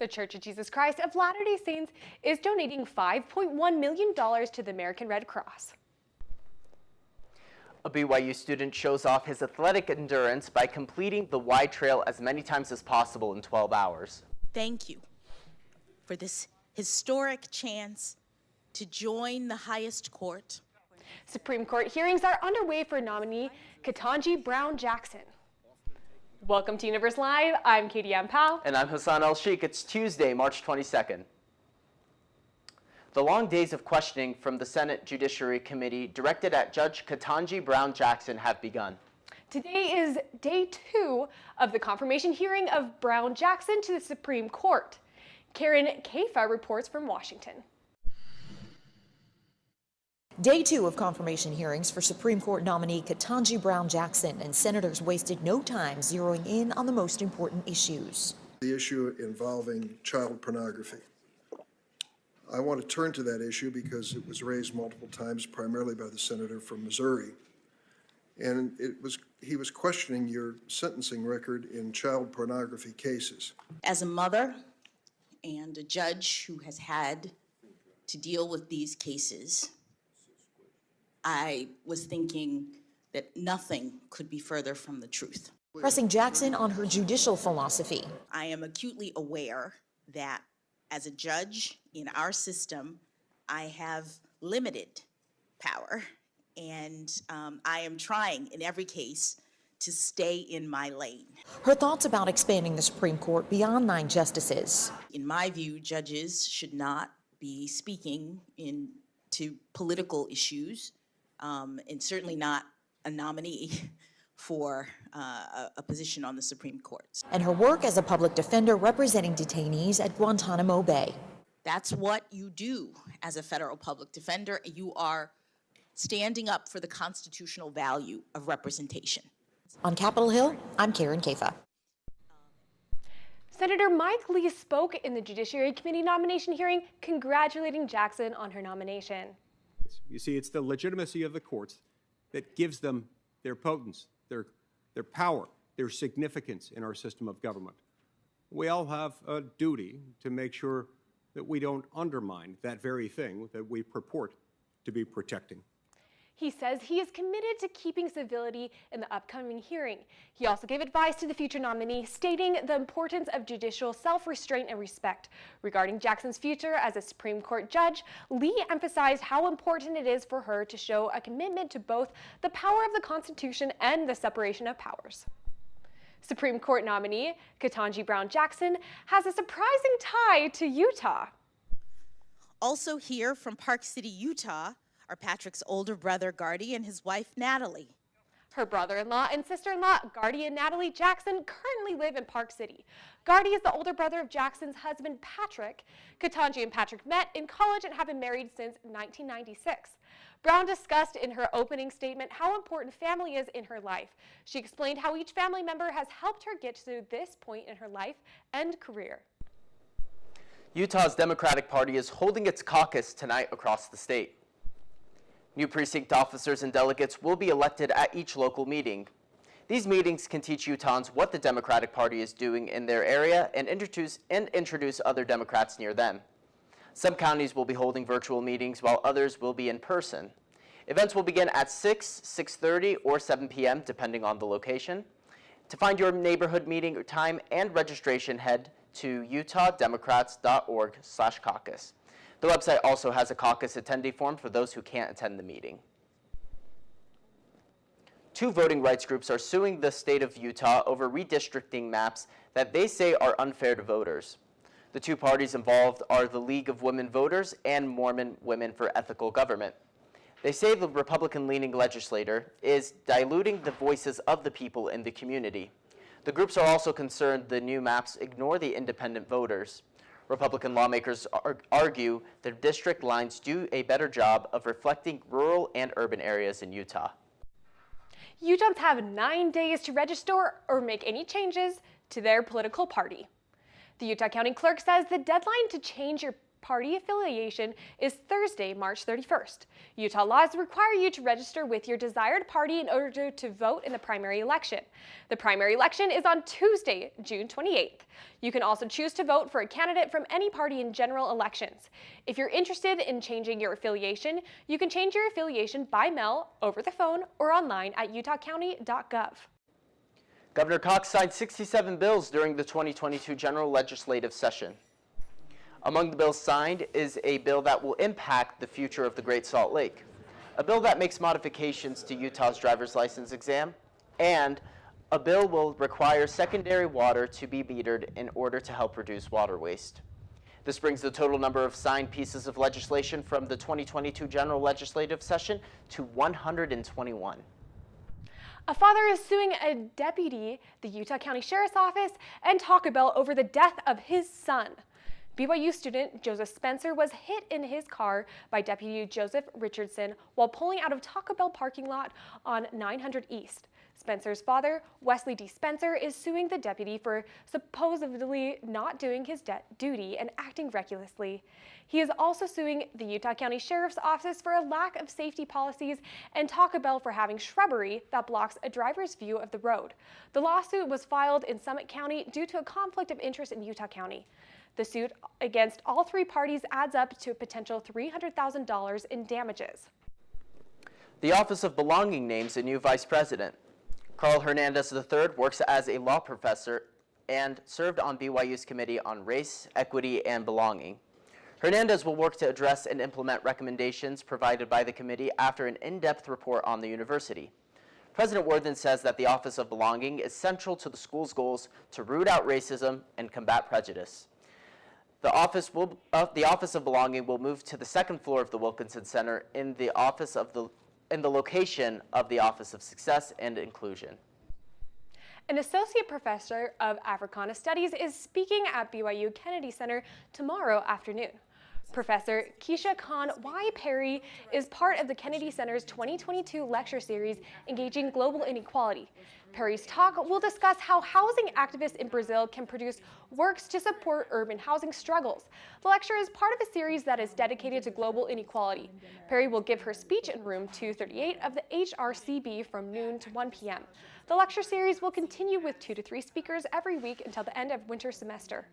The Church of Jesus Christ of Latter-day Saints is donating $5.1 million to the American Red Cross. A BYU student shows off his athletic endurance by completing the wide trail as many times as possible in 12 hours. Thank you for this historic chance to join the highest court. Supreme Court hearings are underway for nominee Ketanji Brown Jackson. Welcome to Universe Live. I'm Katie Ann Powell. And I'm Hassan El-Sheikh. It's Tuesday, March 22nd. The long days of questioning from the Senate Judiciary Committee directed at Judge Ketanji Brown Jackson have begun. Today is day 2 of the confirmation hearing of Brown Jackson to the Supreme Court. Karen Kaifa reports from Washington. Day 2 of confirmation hearings for Supreme Court nominee Ketanji Brown Jackson, and senators wasted no time zeroing in on the most important issues. The issue involving child pornography. I want to turn to that issue because it was raised multiple times, primarily by the senator from Missouri. And he was questioning your sentencing record in child pornography cases. As a mother and a judge who has had to deal with these cases, I was thinking that nothing could be further from the truth. Pressing Jackson on her judicial philosophy. I am acutely aware that as a judge in our system, I have limited power, and I am trying in every case to stay in my lane. Her thoughts about expanding the Supreme Court beyond 9 justices. In my view, judges should not be speaking to political issues, and certainly not a nominee for a position on the Supreme Court. And her work as a public defender representing detainees at Guantanamo Bay. That's what you do as a federal public defender. You are standing up for the constitutional value of representation. On Capitol Hill, I'm Karen Kaifa. Senator Mike Lee spoke in the Judiciary Committee nomination hearing, congratulating Jackson on her nomination. You see, it's the legitimacy of the courts that gives them their potence, their power, their significance in our system of government. We all have a duty to make sure that we don't undermine that very thing that we purport to be protecting. He says he is committed to keeping civility in the upcoming hearing. He also gave advice to the future nominee, stating the importance of judicial self-restraint and respect. Regarding Jackson's future as a Supreme Court judge, Lee emphasized how important it is for her to show a commitment to both the power of the Constitution and the separation of powers. Supreme Court nominee Ketanji Brown Jackson has a surprising tie to Utah. Also here from Park City, Utah, are Patrick's older brother, Gardy, and his wife, Natalie. Her brother-in-law and sister-in-law, Gardy and Natalie Jackson, currently live in Park City. Gardy is the older brother of Jackson's husband, Patrick. Ketanji and Patrick met in college and have been married since 1996. Brown discussed in her opening statement how important family is in her life. She explained how each family member has helped her get to this point in her life and career. Utah's Democratic Party is holding its caucus tonight across the state. New precinct officers and delegates will be elected at each local meeting. These meetings can teach Utahns what the Democratic Party is doing in their area and introduce other Democrats near them. Some counties will be holding virtual meetings while others will be in person. Events will begin at 6, 6:30, or 7 p.m. depending on the location. To find your neighborhood meeting time and registration, head to utahdemocrats.org/caucus. The website also has a caucus attendee form for those who can't attend the meeting. 2 voting rights groups are suing the state of Utah over redistricting maps that they say are unfair to voters. The 2 parties involved are the League of Women Voters and Mormon Women for Ethical Government. They say the Republican-leaning legislator is diluting the voices of the people in the community. The groups are also concerned the new maps ignore the independent voters. Republican lawmakers argue the district lines do a better job of reflecting rural and urban areas in Utah. Utahns have 9 days to register or make any changes to their political party. The Utah County Clerk says the deadline to change your party affiliation is Thursday, March 31st. Utah laws require you to register with your desired party in order to vote in the primary election. The primary election is on Tuesday, June 28th. You can also choose to vote for a candidate from any party in general elections. If you're interested in changing your affiliation, you can change your affiliation by mail, over the phone, or online at utahcounty.gov. Governor Cox signed 67 bills during the 2022 general legislative session. Among the bills signed is a bill that will impact the future of the Great Salt Lake, a bill that makes modifications to Utah's driver's license exam, and a bill will require secondary water to be metered in order to help reduce water waste. This brings the total number of signed pieces of legislation from the 2022 general legislative session to 121. A father is suing a deputy, the Utah County Sheriff's Office, and Taco Bell over the death of his son. BYU student Joseph Spencer was hit in his car by Deputy Joseph Richardson while pulling out of Taco Bell parking lot on 900 East. Spencer's father, Wesley D. Spencer, is suing the deputy for supposedly not doing his duty and acting recklessly. He is also suing the Utah County Sheriff's Office for a lack of safety policies and Taco Bell for having shrubbery that blocks a driver's view of the road. The lawsuit was filed in Summit County due to a conflict of interest in Utah County. The suit against all three parties adds up to a potential $300,000 in damages. The Office of Belonging names a new vice president. Carl Hernandez III works as a law professor and served on BYU's Committee on Race, Equity, and Belonging. Hernandez will work to address and implement recommendations provided by the committee after an in-depth report on the university. President Worthen says that the Office of Belonging is central to the school's goals to root out racism and combat prejudice. The Office of Belonging will move to the second floor of the Wilkinson Center in the location of the Office of Success and Inclusion. An associate professor of Africana Studies is speaking at BYU Kennedy Center tomorrow afternoon. Professor Keisha Khan Y. Perry is part of the Kennedy Center's 2022 lecture series, Engaging Global Inequality. Perry's talk will discuss how housing activists in Brazil can produce works to support urban housing struggles. The lecture is part of a series that is dedicated to global inequality. Perry will give her speech in room 238 of the HRCB from noon to 1 p.m. The lecture series will continue with 2 to 3 speakers every week until the end of winter semester.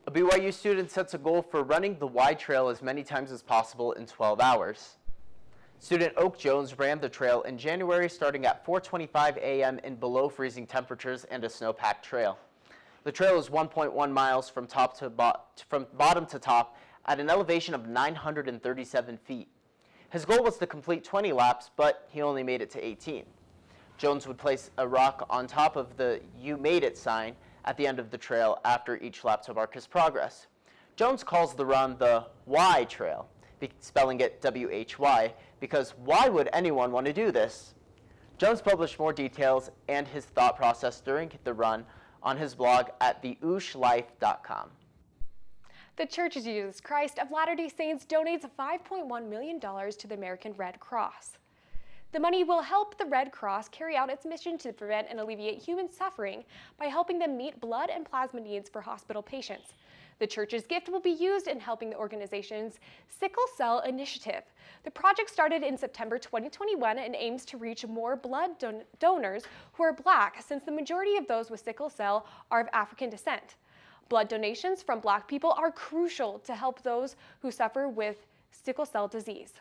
A BYU student sets a goal for running the Y Trail as many times as possible in 12 hours. Student Oak Jones ran the trail in January starting at 4:25 a.m. in below freezing temperatures and a snow-packed trail. The trail is 1.1 miles from bottom to top at an elevation of 937 feet. His goal was to complete 20 laps, but he only made it to 18. Jones would place a rock on top of the "You Made It" sign at the end of the trail after each lap to mark his progress. Jones calls the run the Y Trail, spelling it W-H-Y, because why would anyone want to do this? Jones published more details and his thought process during the run on his blog at theooshlife.com. The Church of Jesus Christ of Latter-day Saints donates $5.1 million to the American Red Cross. The money will help the Red Cross carry out its mission to prevent and alleviate human suffering by helping them meet blood and plasma needs for hospital patients. The church's gift will be used in helping the organization's Sickle Cell Initiative. The project started in September 2021 and aims to reach more blood donors who are Black, since the majority of those with sickle cell are of African descent. Blood donations from Black people are crucial to help those who suffer with sickle cell disease.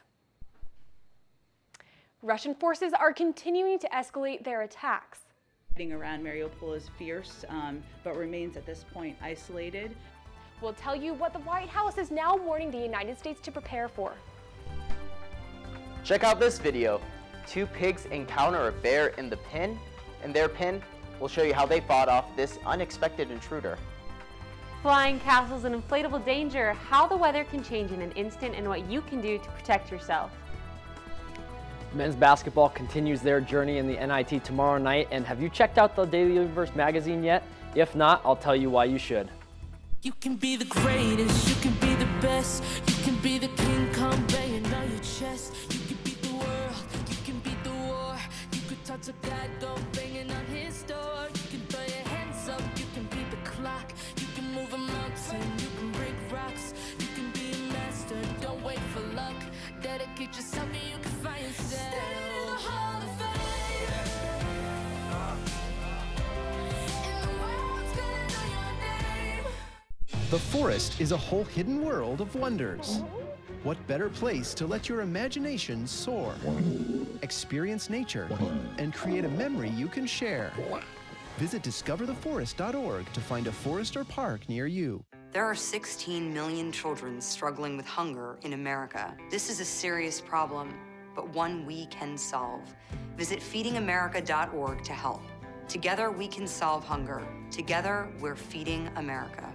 Russian forces are continuing to escalate their attacks. Fighting around Mariupol is fierce, but remains at this point isolated. We'll tell you what the White House is now warning the United States to prepare for. Check out this video. 2 pigs encounter a bear in their pen. We'll show you how they fought off this unexpected intruder. Flying castles and inflatable danger, how the weather can change in an instant and what you can do to protect yourself. Men's basketball continues their journey in the NIT tomorrow night, and have you checked out the Daily Universe magazine yet? If not, I'll tell you why you should. You can be the greatest, you can be the best, you can be the king, come banging on your chest. You can beat the world, you can beat the war, you could talk to God, go banging on his door. You can throw your hands up, you can beat the clock, you can move a mountain, you can break rocks. Just tell me you can find yourself. Standing in the Hall of Fame. And the world's gonna know your name. The forest is a whole hidden world of wonders. What better place to let your imagination soar? Experience nature and create a memory you can share. Visit discovertheforest.org to find a forest or park near you. There are 16 million children struggling with hunger in America. This is a serious problem, but one we can solve. Visit feedingamerica.org to help. Together we can solve hunger. Together we're feeding America.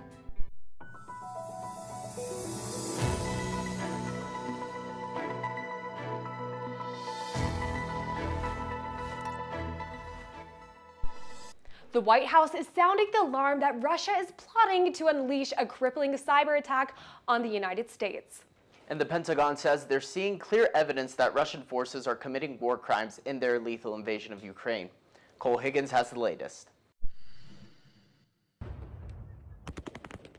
The White House is sounding the alarm that Russia is plotting to unleash a crippling cyber attack on the United States. And the Pentagon says they're seeing clear evidence that Russian forces are committing war crimes in their lethal invasion of Ukraine. Cole Higgins has the latest.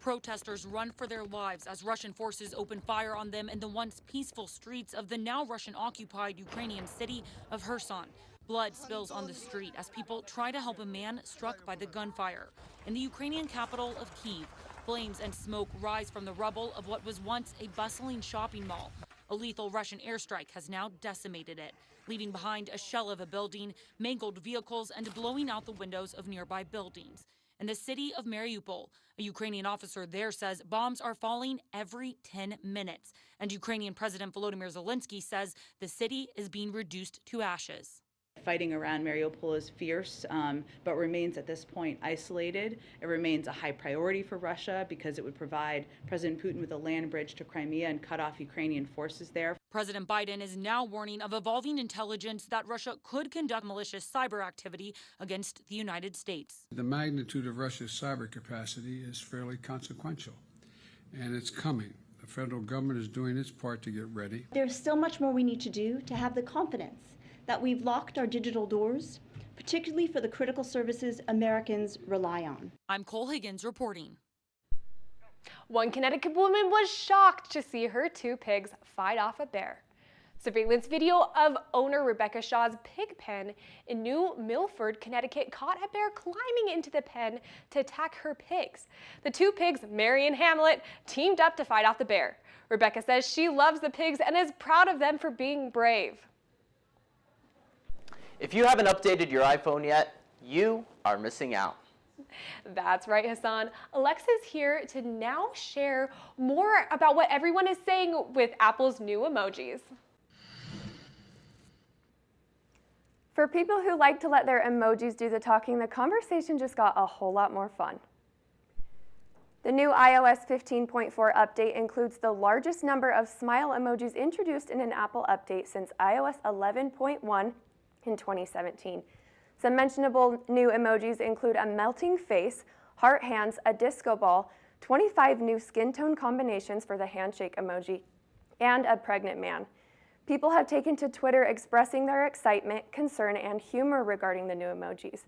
Protesters run for their lives as Russian forces open fire on them in the once peaceful streets of the now Russian-occupied Ukrainian city of Kherson. Blood spills on the street as people try to help a man struck by the gunfire. In the Ukrainian capital of Kyiv, flames and smoke rise from the rubble of what was once a bustling shopping mall. A lethal Russian airstrike has now decimated it, leaving behind a shell of a building, mangled vehicles, and blowing out the windows of nearby buildings. In the city of Mariupol, a Ukrainian officer there says bombs are falling every 10 minutes. And Ukrainian President Volodymyr Zelensky says the city is being reduced to ashes. Fighting around Mariupol is fierce, but remains at this point isolated. It remains a high priority for Russia because it would provide President Putin with a land bridge to Crimea and cut off Ukrainian forces there. President Biden is now warning of evolving intelligence that Russia could conduct malicious cyber activity against the United States. The magnitude of Russia's cyber capacity is fairly consequential, and it's coming. The federal government is doing its part to get ready. There's still much more we need to do to have the confidence that we've locked our digital doors, particularly for the critical services Americans rely on. I'm Cole Higgins reporting. One Connecticut woman was shocked to see her two pigs fight off a bear. Surveillance video of owner Rebecca Shaw's pig pen in New Milford, Connecticut caught a bear climbing into the pen to attack her pigs. The two pigs, Mary and Hamlet, teamed up to fight off the bear. Rebecca says she loves the pigs and is proud of them for being brave. If you haven't updated your iPhone yet, you are missing out. That's right, Hassan. Alexa's here to now share more about what everyone is saying with Apple's new emojis. For people who like to let their emojis do the talking, the conversation just got a whole lot more fun. The new iOS 15.4 update includes the largest number of smile emojis introduced in an Apple update since iOS 11.1 in 2017. Some mentionable new emojis include a melting face, heart hands, a disco ball, 25 new skin tone combinations for the handshake emoji, and a pregnant man. People have taken to Twitter expressing their excitement, concern, and humor regarding the new emojis.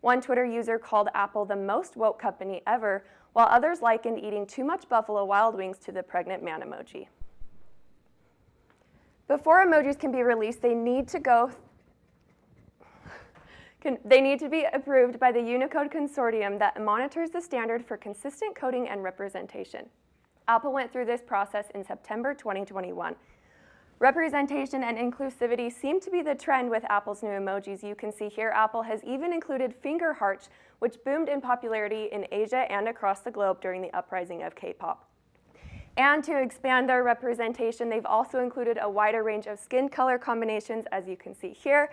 One Twitter user called Apple the most woke company ever, while others likened eating too much Buffalo Wild Wings to the pregnant man emoji. Before emojis can be released, they need to be approved by the Unicode Consortium that monitors the standard for consistent coding and representation. Apple went through this process in September 2021. Representation and inclusivity seem to be the trend with Apple's new emojis. You can see here Apple has even included finger hearts, which boomed in popularity in Asia and across the globe during the uprising of K-pop. And to expand their representation, they've also included a wider range of skin color combinations, as you can see here.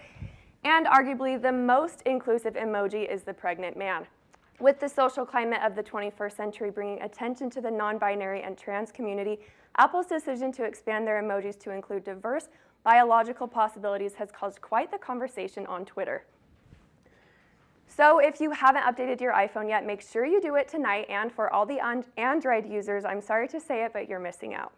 And arguably the most inclusive emoji is the pregnant man. With the social climate of the 21st century bringing attention to the non-binary and trans community, Apple's decision to expand their emojis to include diverse biological possibilities has caused quite the conversation on Twitter. So if you haven't updated your iPhone yet, make sure you do it tonight. And for all the Android users, I'm sorry to say it, but you're missing out.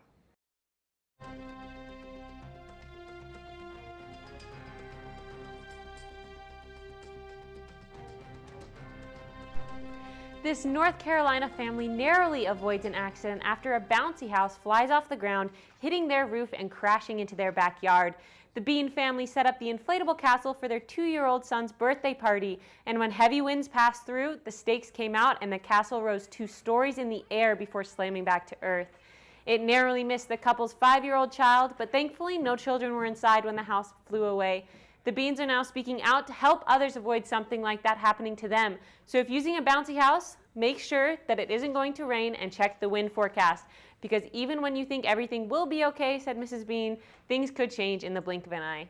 This North Carolina family narrowly avoids an accident after a bouncy house flies off the ground, hitting their roof and crashing into their backyard. The Bean family set up the inflatable castle for their 2-year-old son's birthday party, and when heavy winds passed through, the stakes came out and the castle rose 2 stories in the air before slamming back to earth. It narrowly missed the couple's 5-year-old child, but thankfully no children were inside when the house flew away. The Beans are now speaking out to help others avoid something like that happening to them. So if using a bouncy house, make sure that it isn't going to rain and check the wind forecast. Because even when you think everything will be okay, said Mrs. Bean, things could change in the blink of an eye.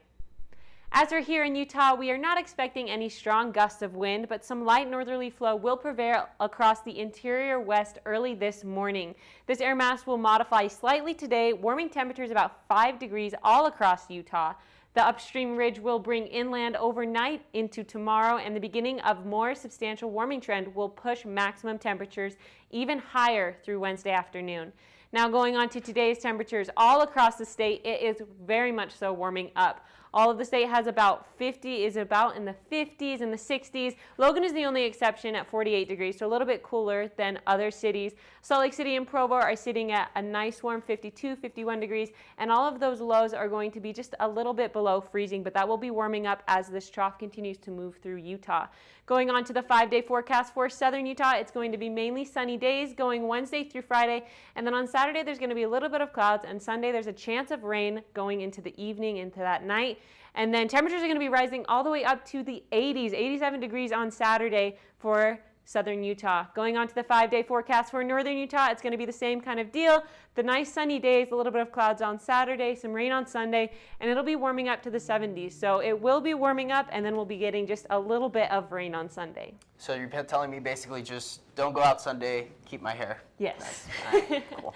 As we're here in Utah, we are not expecting any strong gusts of wind, but some light northerly flow will prevail across the interior west early this morning. This air mass will modify slightly today, warming temperatures about 5 degrees all across Utah. The upstream ridge will bring inland overnight into tomorrow, and the beginning of more substantial warming trend will push maximum temperatures even higher through Wednesday afternoon. Now going on to today's temperatures all across the state, it is very much so warming up. All of the state has about in the 50s and the 60s. Logan is the only exception at 48 degrees, so a little bit cooler than other cities. Salt Lake City and Provo are sitting at a nice warm 52, 51 degrees, and all of those lows are going to be just a little bit below freezing, but that will be warming up as this trough continues to move through Utah. Going on to the 5-day forecast for southern Utah, it's going to be mainly sunny days going Wednesday through Friday, and then on Saturday there's going to be a little bit of clouds, and Sunday there's a chance of rain going into the evening, into that night. And then temperatures are going to be rising all the way up to the 80s, 87 degrees on Saturday for southern Utah. Going on to the 5-day forecast for northern Utah, it's going to be the same kind of deal. The nice sunny days, a little bit of clouds on Saturday, some rain on Sunday, and it'll be warming up to the 70s. So it will be warming up, and then we'll be getting just a little bit of rain on Sunday. So you're telling me basically just don't go out Sunday, keep my hair. Yes. Nice. All right, cool.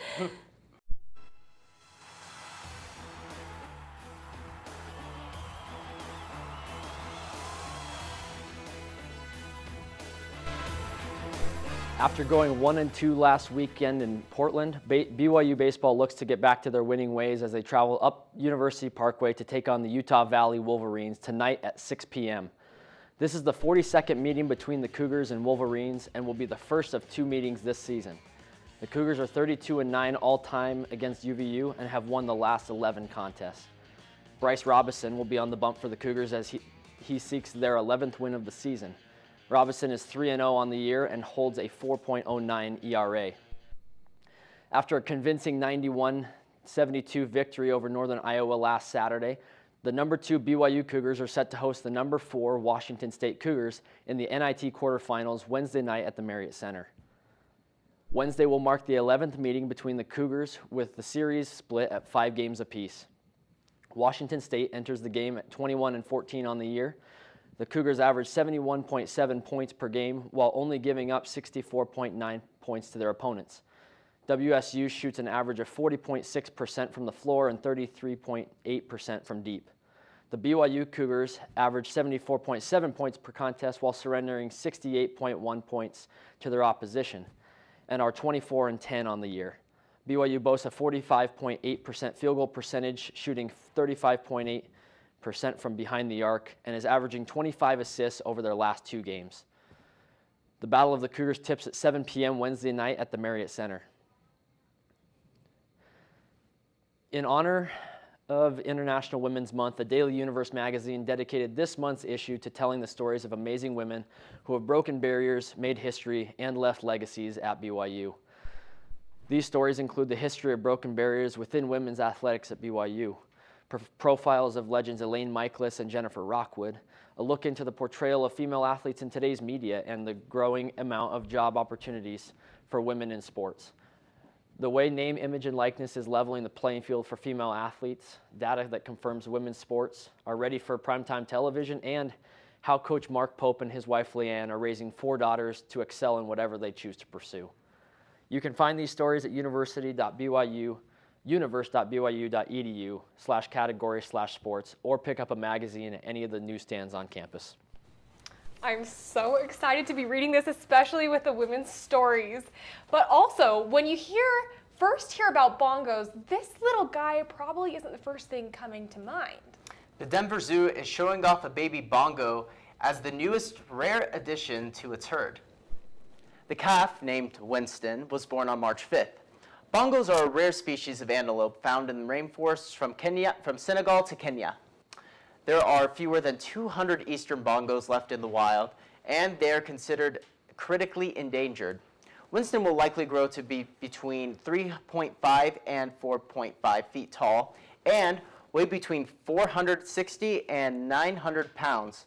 After going 1-2 last weekend in Portland, BYU baseball looks to get back to their winning ways as they travel up University Parkway to take on the Utah Valley Wolverines tonight at 6 p.m. This is the 42nd meeting between the Cougars and Wolverines and will be the first of 2 meetings this season. The Cougars are 32-9 all-time against UVU and have won the last 11 contests. Bryce Robinson will be on the bump for the Cougars as he seeks their 11th win of the season. Robinson is 3-0 on the year and holds a 4.09 ERA. After a convincing 91-72 victory over Northern Iowa last Saturday, the number 2 BYU Cougars are set to host the number 4 Washington State Cougars in the NIT quarterfinals Wednesday night at the Marriott Center. Wednesday will mark the 11th meeting between the Cougars, with the series split at 5 games apiece. Washington State enters the game at 21-14 on the year. The Cougars average 71.7 points per game while only giving up 64.9 points to their opponents. WSU shoots an average of 40.6% from the floor and 33.8% from deep. The BYU Cougars average 74.7 points per contest while surrendering 68.1 points to their opposition and are 24-10 on the year. BYU boasts a 45.8% field goal percentage, shooting 35.8% from behind the arc, and is averaging 25 assists over their last 2 games. The Battle of the Cougars tips at 7 p.m. Wednesday night at the Marriott Center. In honor of International Women's Month, the Daily Universe magazine dedicated this month's issue to telling the stories of amazing women who have broken barriers, made history, and left legacies at BYU. These stories include the history of broken barriers within women's athletics at BYU, profiles of legends Elaine Michaelis and Jennifer Rockwood, a look into the portrayal of female athletes in today's media and the growing amount of job opportunities for women in sports. The way name, image, and likeness is leveling the playing field for female athletes, data that confirms women's sports are ready for primetime television, and how Coach Mark Pope and his wife Leanne are raising 4 daughters to excel in whatever they choose to pursue. You can find these stories at universe.byu.edu/category/sports, or pick up a magazine at any of the newsstands on campus. I'm so excited to be reading this, especially with the women's stories. But also, when you first hear about bongos, this little guy probably isn't the first thing coming to mind. The Denver Zoo is showing off a baby bongo as the newest rare addition to its herd. The calf, named Winston, was born on March 5th. Bongos are a rare species of antelope found in the rainforests from Senegal to Kenya. There are fewer than 200 eastern bongos left in the wild, and they are considered critically endangered. Winston will likely grow to be between 3.5 and 4.5 feet tall and weigh between 460 and 900 pounds.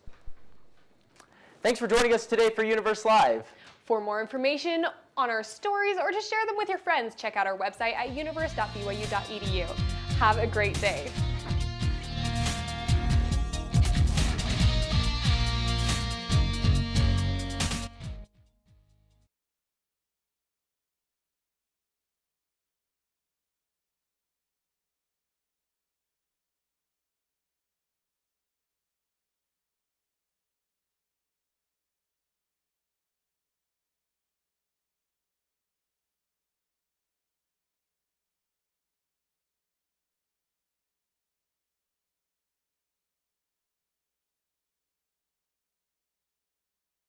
Thanks for joining us today for Universe Live. For more information on our stories or to share them with your friends, check out our website at universe.byu.edu. Have a great day.